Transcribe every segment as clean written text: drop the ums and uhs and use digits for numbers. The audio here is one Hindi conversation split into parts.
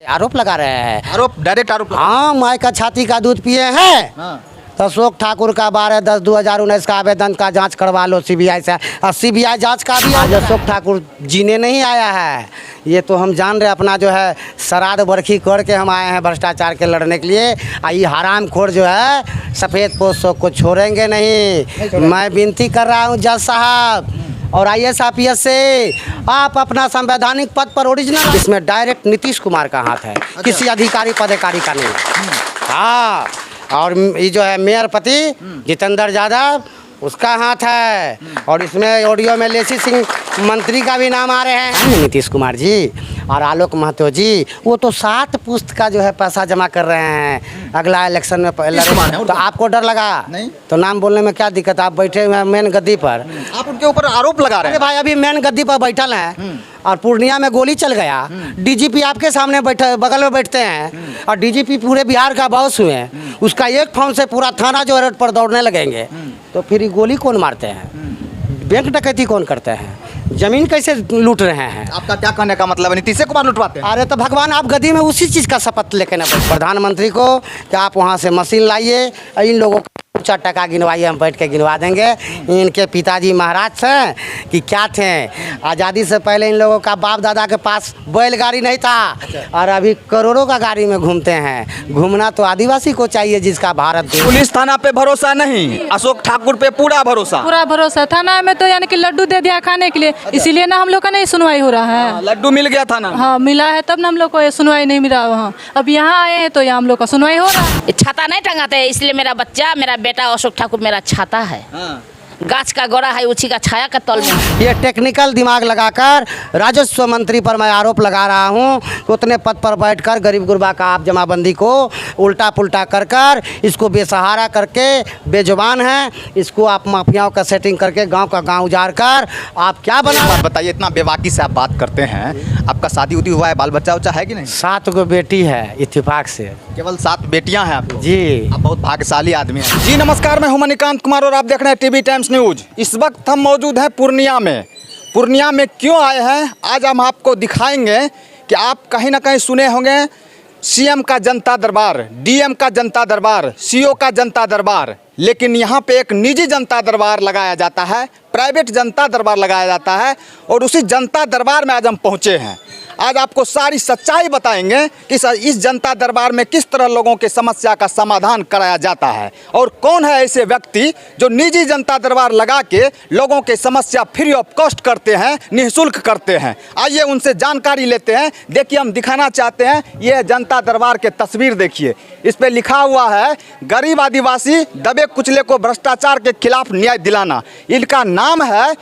आरोप लगा रहे हैं। आरोप, डायरेक्ट आरोप हाँ, माय का छाती का दूध पिए हैं। हाँ। तो अशोक ठाकुर का 12/10/2019 का आवेदन का जांच करवा लो सीबीआई से। और सीबीआई जांच का भी आज अशोक ठाकुर जीने नहीं आया है। ये तो हम जान रहे अपना जो है श्राद्ध बरखी करके हम आए हैं भ्रष्टाचार के लड़ने के लिए। ये हरामखोर जो है सफ़ेद पोस्ट को छोड़ेंगे नहीं। मैं विनती कर रहा हूँ जज साहब और IAS IPS से आप अपना संवैधानिक पद पर ओरिजिनल, इसमें डायरेक्ट नीतीश कुमार का हाथ है, किसी अधिकारी पदाधिकारी का नहीं। हाँ, और ये जो है मेयर पति जितेंद्र यादव उसका हाथ है। और इसमें ऑडियो में लेसी सिंह मंत्री का भी नाम आ रहे हैं। नीतीश कुमार जी और आलोक महतो जी वो तो 7 पुश्त का जो है पैसा जमा कर रहे हैं। अगला इलेक्शन में तो आपको डर लगा नहीं? तो नाम बोलने में क्या दिक्कत? आप बैठे हुए हैं मेन गद्दी पर, आप उनके ऊपर आरोप लगा रहे हैं। भाई अभी मेन गद्दी पर बैठल हैं और पूर्णिया में गोली चल गया। DGP आपके सामने बैठे, बगल में बैठते हैं और DGP पूरे बिहार का बॉस हुए हैं। उसका एक फोन से पूरा थाना जो रोड पर दौड़ने लगेंगे। तो फिर ये गोली कौन मारते हैं? बैंक डकैती कौन करते हैं? जमीन कैसे लूट रहे हैं? आपका क्या कहने का मतलब है? नीतीश कुमार लुटवाते हैं? अरे तो भगवान आप गद्दी में उसी चीज़ का शपथ लेके ना प्रधानमंत्री को कि आप वहाँ से मशीन लाइए, इन लोगों को 4 टका गिनवाइए, हम बैठ के गिनवा देंगे। इनके पिताजी महाराज थे कि क्या थे, आज़ादी से पहले इन लोगों का बाप दादा के पास बैलगाड़ी नहीं था और अभी करोड़ों का गाड़ी में घूमते हैं। घूमना तो आदिवासी को चाहिए जिसका भारत देश। पुलिस थाना पे भरोसा नहीं, अशोक ठाकुर पे पूरा भरोसा। पूरा भरोसा। थाना में तो यानी कि लड्डू दे दिया खाने के लिए, इसीलिए ना हम लोग का नहीं सुनवाई हो रहा है। लड्डू मिल गया थाना? हाँ मिला है, तब ना हम लोग को ये सुनवाई नहीं मिला वहाँ। अब यहाँ आए हैं तो यहाँ हम लोग का सुनवाई हो रहा है। छाता नहीं टंगाते हैं, इसलिए मेरा बच्चा, मेरा बेटा अशोक ठाकुर मेरा छाता है। गाछ का गोड़ा है, उसी का छाया का तल में। ये टेक्निकल दिमाग लगाकर राजस्व मंत्री पर मैं आरोप लगा रहा हूँ कि उतने पद पर बैठकर गरीब गुरबा का आप जमाबंदी को उल्टा पुल्टा कर इसको बेसहारा करके बेजुबान है, इसको आप माफियाओं का सेटिंग करके गांव का गांव उजाड़ कर आप क्या बना। बात बताइए, इतना बेबाकी से आप बात करते हैं, आपका शादी उदी हुआ है, बाल बच्चा उच्चा है कि नहीं? 7 गो बेटी है इत्तेफाक से। केवल 7 बेटियां हैं आपको? जी, आप बहुत भाग्यशाली आदमी हैं। जी नमस्कार, मैं हूं मणिकांत कुमार और आप देख रहे हैं टीवी टाइम्स न्यूज। इस वक्त हम मौजूद हैं पूर्णिया में। पूर्णिया में क्यों आए हैं आज हम आपको दिखाएंगे कि आप कहीं ना कहीं सुने होंगे CM का जनता दरबार, DM का जनता दरबार, CO का जनता दरबार, लेकिन यहाँ पे एक निजी जनता दरबार लगाया जाता है, प्राइवेट जनता दरबार लगाया जाता है। और उसी जनता दरबार में आज हम पहुँचे हैं। आज आपको सारी सच्चाई बताएंगे कि इस जनता दरबार में किस तरह लोगों के समस्या का समाधान कराया जाता है और कौन है ऐसे व्यक्ति जो निजी जनता दरबार लगा के लोगों के समस्या फ्री ऑफ कॉस्ट करते हैं, निःशुल्क करते हैं। आइए उनसे जानकारी लेते हैं। देखिए, हम दिखाना चाहते हैं ये जनता दरबार के तस्वीर देखिए, इस पर लिखा हुआ है गरीब आदिवासी दबे कुचले को भ्रष्टाचार के खिलाफ न्याय दिलाना। इनका नाम है,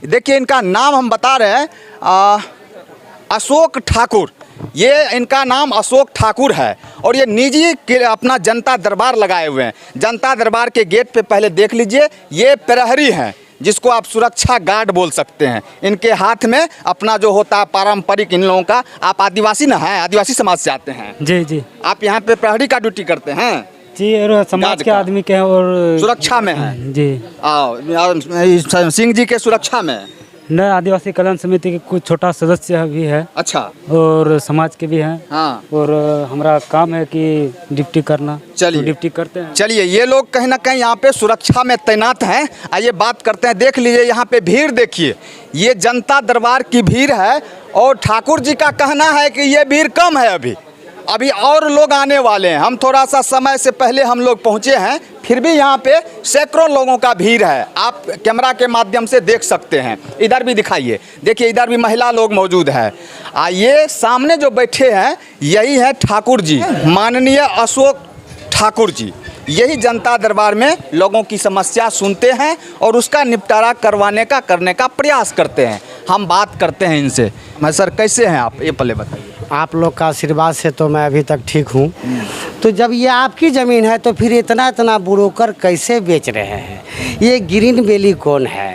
देखिए इनका नाम हम बता रहे हैं अशोक ठाकुर। ये इनका नाम अशोक ठाकुर है और ये निजी अपना जनता दरबार लगाए हुए हैं। जनता दरबार के गेट पे पहले देख लीजिए, ये प्रहरी हैं जिसको आप सुरक्षा गार्ड बोल सकते हैं। इनके हाथ में अपना जो होता है पारंपरिक, इन लोगों का, आप आदिवासी ना हैं, आदिवासी समाज से आते हैं? जी जी। आप यहाँ पे प्रहरी का ड्यूटी करते हैं? जी, और समाज के आदमी के हैं और सुरक्षा में हैं? जी। सिंह जी के सुरक्षा में? न, आदिवासी कल्याण समिति के कुछ छोटा सदस्य भी है। अच्छा। और समाज के भी हैं। हाँ। और हमारा काम है कि ड्यूटी करना। चलिए, तो ड्यूटी करते हैं। चलिए, ये लोग कहीं ना कहीं यहाँ पे सुरक्षा में तैनात हैं। आइए बात करते हैं। देख लीजिए यहाँ पे भीड़, देखिए ये जनता दरबार की भीड़ है और ठाकुर जी का कहना है कि ये भीड़ कम है, अभी और लोग आने वाले हैं। हम थोड़ा सा समय से पहले हम लोग पहुँचे हैं, फिर भी यहाँ पे सैकड़ों लोगों का भीड़ है। आप कैमरा के माध्यम से देख सकते हैं। इधर भी दिखाइए, देखिए इधर भी महिला लोग मौजूद है। ये सामने जो बैठे हैं यही है ठाकुर जी, माननीय अशोक ठाकुर जी। यही जनता दरबार में लोगों की समस्या सुनते हैं और उसका निपटारा करने का प्रयास करते हैं। हम बात करते हैं इनसे। मैं सर, कैसे हैं आप, ये पहले बताइए। आप लोग का आशीर्वाद से तो मैं अभी तक ठीक हूँ। तो जब ये आपकी ज़मीन है तो फिर इतना ब्रोकर कैसे बेच रहे हैं? ये ग्रीन वैली कौन है?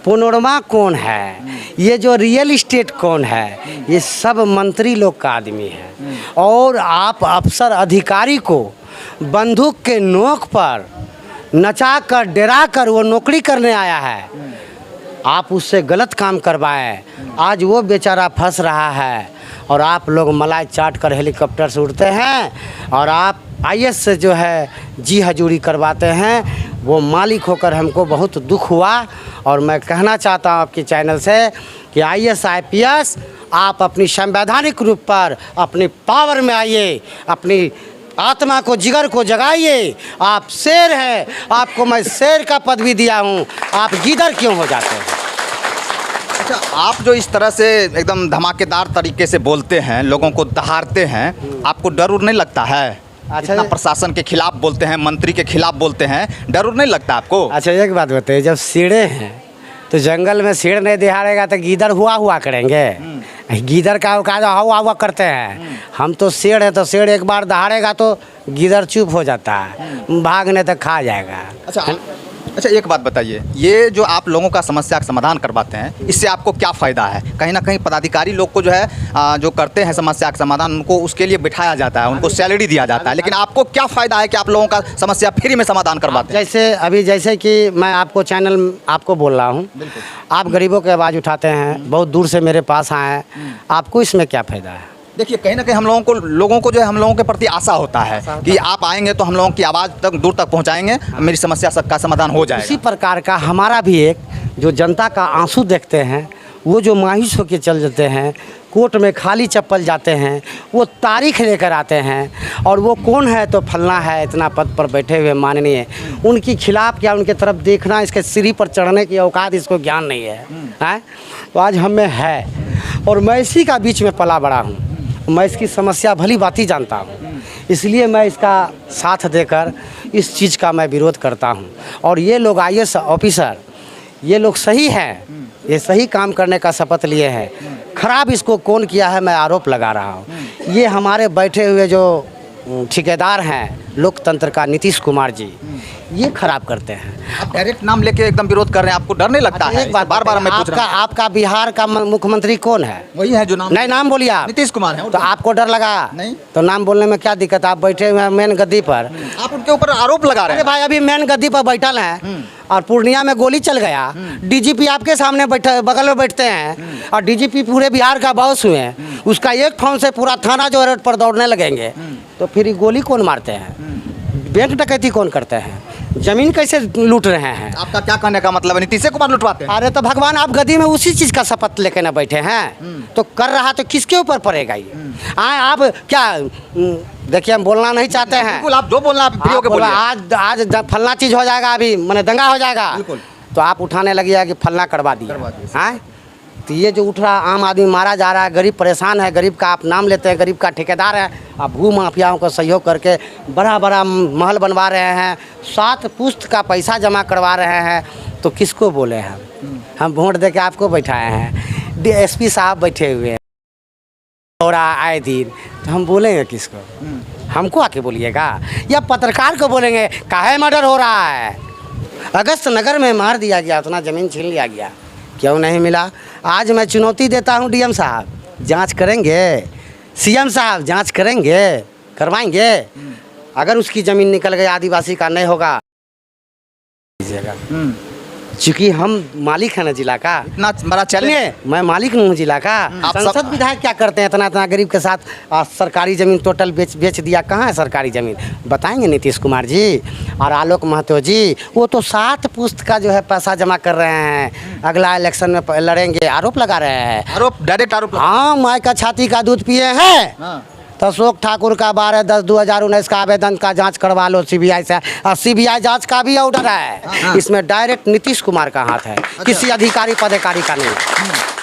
पैनोरमा कौन है? ये जो रियल इस्टेट कौन है? ये सब मंत्री लोग का आदमी है। और आप अफसर अधिकारी को बंदूक के नोक पर नचा कर डरा कर वो नौकरी करने आया है, आप उससे गलत काम करवाएं। आज वो बेचारा फंस रहा है और आप लोग मलाई चाट कर हेलीकॉप्टर से उड़ते हैं और आप आईएएस से जो है जी हजूरी करवाते हैं। वो मालिक होकर हमको बहुत दुख हुआ और मैं कहना चाहता हूँ आपके चैनल से कि आईएएस आईपीएस आप अपनी संवैधानिक रूप पर अपनी पावर में आइए, अपनी आत्मा को जिगर को जगाइए। आप शेर हैं, आपको मैं शेर का पद भी दिया हूँ, आप गीदड़ क्यों हो जाते हैं? अच्छा, आप जो इस तरह से एकदम धमाकेदार तरीके से बोलते हैं, लोगों को दहाड़ते हैं, आपको डर उर नहीं लगता है? अच्छा, इतना प्रशासन के खिलाफ बोलते हैं, मंत्री के खिलाफ बोलते हैं, डर उर नहीं लगता आपको? अच्छा एक बात बताइए, जब शेरे हैं तो जंगल में शेर नहीं दिहाड़ेगा तो गीदड़ हुआ करेंगे? गीदड़ का हुआ करते हैं। हम तो शेर है तो शेर एक बार दहाड़ेगा तो गीदड़ चुप हो जाता है, भागने तक खा जाएगा। अच्छा एक बात बताइए, ये जो आप लोगों का समस्या का समाधान करवाते हैं, इससे आपको क्या फ़ायदा है? कहीं ना कहीं पदाधिकारी लोग को जो है जो करते हैं समस्या का समाधान, उनको उसके लिए बिठाया जाता है, उनको सैलरी दिया जाता है, लेकिन आपको क्या फ़ायदा है कि आप लोगों का समस्या फ्री में समाधान करवाते हैं? जैसे कि मैं आपको चैनल आपको बोल रहा हूँ, आप गरीबों की आवाज़ उठाते हैं, बहुत दूर से मेरे पास आए, आपको इसमें क्या फ़ायदा है? देखिए, कहीं ना कहीं हम लोगों को जो है हम लोगों के प्रति आशा होता है कि आप आएंगे तो हम लोगों की आवाज़ तक दूर तक पहुंचाएंगे, मेरी समस्या सबका समाधान हो जाएगा। इसी प्रकार का हमारा भी एक जो जनता का आंसू देखते हैं, वो जो मायूस होकर चल जाते हैं, कोर्ट में खाली चप्पल जाते हैं, वो तारीख लेकर आते हैं और वो कौन है तो फलना है, इतना पद पर बैठे हुए माननीय, उनके खिलाफ क्या उनके तरफ देखना, इसके सीढ़ी पर चढ़ने की औकात इसको ज्ञान नहीं है। तो आज हम में है और मैं इसी का बीच में पला बड़ा हूँ, मैं इसकी समस्या भली बात ही जानता हूँ, इसलिए मैं इसका साथ देकर इस चीज़ का मैं विरोध करता हूँ। और ये लोग आईएएस ऑफिसर, ये लोग सही हैं, ये सही काम करने का शपथ लिए हैं, खराब इसको कौन किया है मैं आरोप लगा रहा हूँ। ये हमारे बैठे हुए जो ठेकेदार हैं लोकतंत्र का, नीतीश कुमार जी, ये खराब करते हैं। आप डायरेक्ट नाम लेके एकदम विरोध कर रहे हैं, आपको डर नहीं लगता है? एक बात बार मैं पूछ रहा हूं। आपका बिहार का मुख्यमंत्री कौन है? वही है जो नाम नहीं, नाम बोलिए आप। नीतीश कुमार है। तो आपको डर लगा? नहीं। तो नाम बोलने में क्या दिक्कत? आप बैठे हुए हैं मेन गद्दी पर, आप उनके ऊपर आरोप लगा रहे अरे हैं। भाई अभी मेन गद्दी पर बैठल हैं और पूर्णिया में गोली चल गया, डीजीपी आपके सामने बैठे बगल में बैठते हैं और डीजीपी पूरे बिहार का बॉस हुए हैं, उसका एक फोन से पूरा थाना जो रोड पर दौड़ने लगेंगे, तो फिर ये गोली कौन मारते हैं? बैंक डकैती कौन करते हैं? जमीन कैसे लूट रहे हैं? आपका क्या कहने का मतलब है, नीतीश कुमार लुटवाते हैं? अरे तो भगवान आप गद्दी में उसी चीज का शपथ लेके ना बैठे हैं, तो कर रहा तो किसके ऊपर पड़ेगा ये? आप क्या देखिए, हम बोलना नहीं चाहते हैं, बिल्कुल आप जो बोलना आप वीडियो के बोलिए। आज फलना चीज हो जाएगा, अभी मैंने दंगा हो जाएगा, तो आप उठाने लगिएगा कि फलना करवा दिया। हाँ, तो ये जो उठ रहा आम आदमी मारा जा रहा है, गरीब परेशान है, गरीब का आप नाम लेते हैं, गरीब का ठेकेदार है, आप भू माफियाओं को सहयोग करके बड़ा बड़ा महल बनवा रहे हैं, 7 पुश्त का पैसा जमा करवा रहे हैं, तो किसको बोले हम वोट दे के आपको बैठाए हैं, डीएसपी साहब बैठे हुए हैं हो रहा आए दिन, तो हम बोलेंगे किसको? हमको आके बोलिएगा या पत्रकार को बोलेंगे काहे मर्डर हो रहा है? अगस्त नगर में मार दिया गया, उतना ज़मीन छीन लिया गया, क्यों नहीं मिला? आज मैं चुनौती देता हूं, डीएम साहब जांच करेंगे, सीएम साहब जांच करेंगे, करवाएंगे। अगर उसकी ज़मीन निकल गई आदिवासी का नहीं होगा, चूँकि हम मालिक हैं ना जिला का, इतना बड़ा चैलेंज, मैं मालिक हूँ जिला का। संसद विधायक क्या करते हैं इतना गरीब के साथ? सरकारी ज़मीन टोटल बेच दिया। कहाँ है सरकारी ज़मीन? बताएंगे नीतीश कुमार जी और आलोक महतो जी, वो तो 7 पुश्त का जो है पैसा जमा कर रहे हैं, अगला इलेक्शन में लड़ेंगे, आरोप लगा रहे हैं। आरोप, डायरेक्ट आरोप। हाँ, माँ का छाती का दूध पिए हैं तो अशोक ठाकुर का 12/10/2019 का आवेदन का जांच करवा लो सीबीआई से, और सीबीआई जांच का भी ऑर्डर है। इसमें डायरेक्ट नीतीश कुमार का हाथ है, किसी अधिकारी पदाधिकारी का नहीं।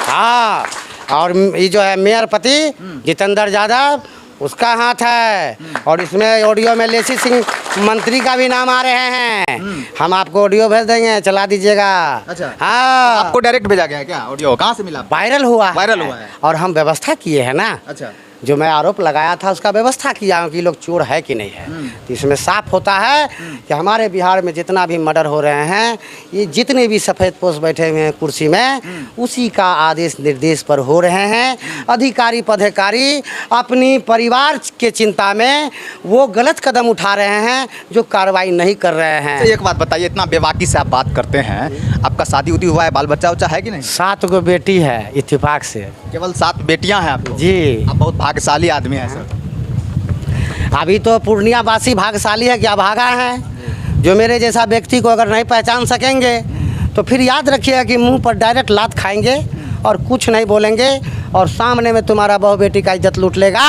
हाँ, और ये जो है मेयर पति जितेंद्र यादव, उसका हाथ है, और इसमें ऑडियो में लेसी सिंह मंत्री का भी नाम आ रहे हैं। हम आपको ऑडियो भेज देंगे, चला दीजिएगा। अच्छा, हाँ, आपको डायरेक्ट भेजा गया है क्या ऑडियो? कहाँ से मिला? वायरल हुआ है। और हम व्यवस्था किए हैं ना। अच्छा, जो मैं आरोप लगाया था उसका व्यवस्था किया हूँ कि लोग चोर है कि नहीं है। तो इसमें साफ होता है कि हमारे बिहार में जितना भी मर्डर हो रहे हैं, ये जितने भी सफ़ेद पोस्ट बैठे हुए हैं कुर्सी में, उसी का आदेश निर्देश पर हो रहे हैं। अधिकारी पदाधिकारी अपनी परिवार के चिंता में वो गलत कदम उठा रहे हैं जो कार्रवाई नहीं कर रहे हैं। एक बात बताइए, इतना बेबाकी से आप बात करते हैं, आपका शादी उदी हुआ है, बाल बच्चा उच्चा है कि नहीं? 7 गो बेटी है इत्तेफाक से। केवल 7 बेटियां हैं आपको? जी। आप बहुत भाग्यशाली आदमी हैं सर। अभी तो पूर्णिया वासी भाग्यशाली है, क्या भागा है। जो मेरे जैसा व्यक्ति को अगर नहीं पहचान सकेंगे तो फिर याद रखिएगा कि मुंह पर डायरेक्ट लात खाएंगे और कुछ नहीं बोलेंगे, और सामने में तुम्हारा बहू बेटी का इज्जत लूट लेगा,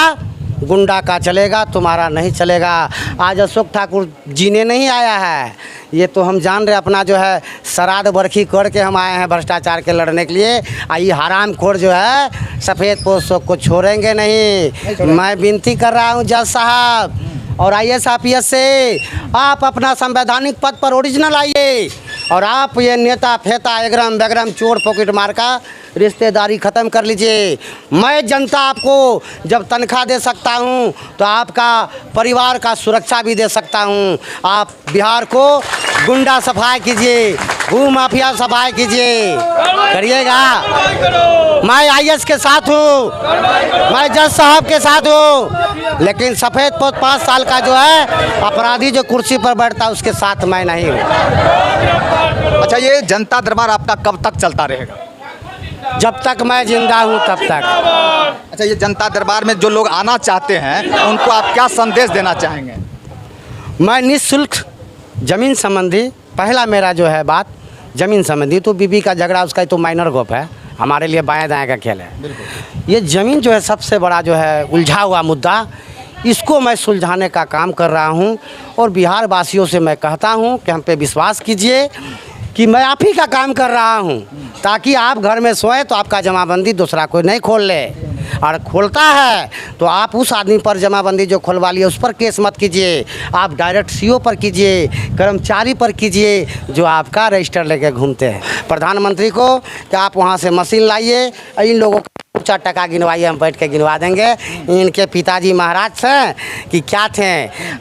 गुंडा का चलेगा, तुम्हारा नहीं चलेगा। आज अशोक ठाकुर जीने नहीं आया है, ये तो हम जान रहे। अपना जो है श्राद्ध बरखी करके हम आए हैं भ्रष्टाचार के लड़ने के लिए। ये हरामखोर जो है सफ़ेद पोस्ट को छोड़ेंगे नहीं। मैं विनती कर रहा हूँ जज साहब और IAS IPS से, आप अपना संवैधानिक पद पर ओरिजिनल आइए, और आप ये नेता फेता एग्राम बैग्राम चोर पॉकेट मार का रिश्तेदारी ख़त्म कर लीजिए। मैं जनता आपको जब तनख्वाह दे सकता हूं तो आपका परिवार का सुरक्षा भी दे सकता हूं। आप बिहार को गुंडा सफाई कीजिए, भू माफिया सफाई कीजिए, करिएगा। मैं IAS के साथ हूं, मैं जज साहब के साथ हूं, लेकिन सफ़ेद पोस्ट 5 साल का जो है अपराधी जो कुर्सी पर बैठता है उसके साथ मैं नहीं हूँ। अच्छा, ये जनता दरबार आपका कब तक चलता रहेगा? जब तक मैं जिंदा हूँ तब तक। अच्छा, ये जनता दरबार में जो लोग आना चाहते हैं उनको आप क्या संदेश देना चाहेंगे? मैं निःशुल्क ज़मीन संबंधी, पहला मेरा जो है बात ज़मीन संबंधी, तो बीबी का झगड़ा उसका तो माइनर गोप है, हमारे लिए बाएं दाएं का खेल है। ये ज़मीन जो है सबसे बड़ा जो है उलझा हुआ मुद्दा, इसको मैं सुलझाने का काम कर रहा हूँ। और बिहार वासियों से मैं कहता हूँ कि हम पे विश्वास कीजिए कि मैं आप ही का काम कर रहा हूँ, ताकि आप घर में सोएं तो आपका जमाबंदी दूसरा कोई नहीं खोल ले, और खोलता है तो आप उस आदमी पर जमाबंदी जो खुलवा लिए उस पर केस मत कीजिए, आप डायरेक्ट CO पर कीजिए, कर्मचारी पर कीजिए जो आपका रजिस्टर लेके घूमते हैं। प्रधानमंत्री को कि आप वहाँ से मशीन लाइए, इन लोगों को 4 टका गिनवाइए, हम बैठ के गिनवा देंगे। इनके पिताजी महाराज थे कि क्या थे,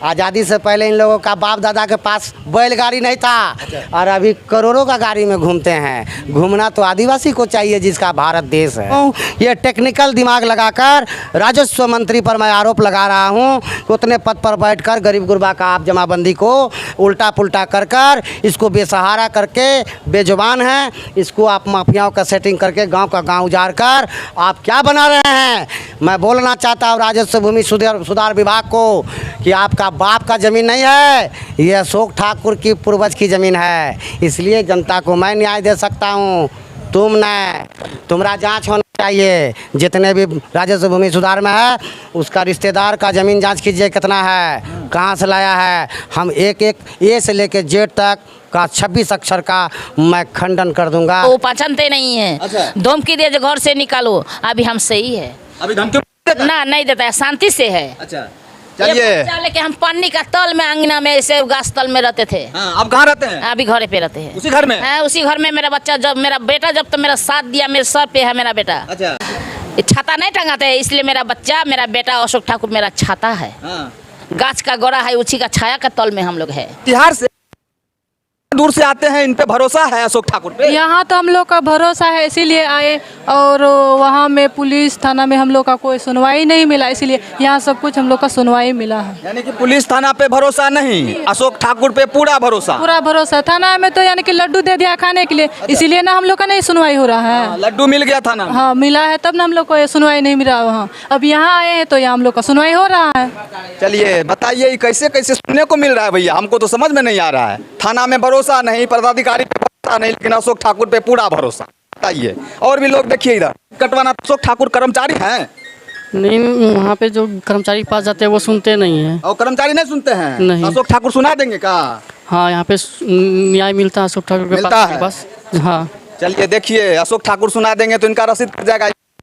आज़ादी से पहले इन लोगों का बाप दादा के पास बैलगाड़ी नहीं था, और अभी करोड़ों का गाड़ी में घूमते हैं। घूमना तो आदिवासी को चाहिए जिसका भारत देश है। ये टेक्निकल दिमाग लगाकर राजस्व मंत्री पर मैं आरोप लगा रहा हूँ कि उतने पद पर बैठकर गरीब गुरबा का आप जमाबंदी को उल्टा पुल्टा कर कर इसको बेसहारा करके बेजुबान है, इसको आप माफियाओं का सेटिंग करके गाँव का गाँव उजाड़ कर आप क्या बना रहे हैं। मैं बोलना चाहता हूँ राजस्व भूमि सुधार विभाग को कि आपका बाप का ज़मीन नहीं है, ये अशोक ठाकुर की पूर्वज की ज़मीन है, इसलिए जनता को मैं न्याय दे सकता हूँ, तुम नहीं। तुम्हारा जांच होना चाहिए, जितने भी राजस्व भूमि सुधार में है उसका रिश्तेदार का ज़मीन जांच कीजिए कितना है, कहाँ से लाया है। हम एक A से लेके Z तक का 26 अक्षर का मैं खंडन कर दूंगा। वो पहचानते नहीं है। अच्छा। धमकी दे घर से निकालो, अभी हम सही है। अभी धमकी ना नहीं देता है, शांति से है। अच्छा, चलिए। लेके हम पानी का तल में अंगना में ऐसे गाछ तल में रहते थे। हाँ, आप कहाँ रहते हैं? अभी घरे पे रहते हैं। उसी घर में? हाँ, उसी घर में। मेरा बच्चा जब मेरा बेटा जब तो मेरा साथ दिया, मेरे सर पे है मेरा बेटा। अच्छा। ये छाता नहीं टंगाते हैं, इसलिए मेरा बच्चा मेरा बेटा अशोक ठाकुर मेरा छाता है। हाँ। गाछ का गोरा है, उसी का छाया का तल में हम लोग है। बिहार से दूर से आते हैं, इन पे भरोसा है अशोक ठाकुर पे? यहाँ तो हम लोग का भरोसा है इसीलिए आए, और वहाँ में पुलिस थाना में हम लोग का कोई सुनवाई नहीं मिला, इसीलिए यहाँ सब कुछ हम लोग का सुनवाई मिला है। यानी कि पुलिस थाना पे भरोसा नहीं, अशोक ठाकुर पे पूरा भरोसा। पूरा भरोसा। थाना में तो यानी कि लड्डू दे दिया खाने के लिए, इसीलिए ना हम लोग का नहीं सुनवाई हो रहा है। लड्डू मिल गया थाना में? हाँ मिला है, तब ना हम लोग को ये सुनवाई नहीं मिला वहाँ। अब यहाँ आए हैं तो यहाँ हम लोग का सुनवाई हो रहा है। चलिए बताइए, ये कैसे कैसे सुनने को मिल रहा है भैया, हमको तो समझ में नहीं आ रहा है। थाना में भरोसा नहीं, पदाधिकारी पे भरोसा नहीं, लेकिन अशोक ठाकुर पे पूरा भरोसा। बताइए, और भी लोग देखिए इधर कटवाना। अशोक ठाकुर कर्मचारी हैं? नहीं, वहाँ पे जो कर्मचारी के पास जाते हैं वो सुनते नहीं हैं। और कर्मचारी नहीं सुनते हैं? नहीं। अशोक ठाकुर सुना देंगे का? हाँ, यहाँ पे न्याय मिलता है अशोक ठाकुर के मिलता है? पास। हाँ। चलिए देखिए, अशोक ठाकुर सुना देंगे तो इनका रसीद कट जाएगा।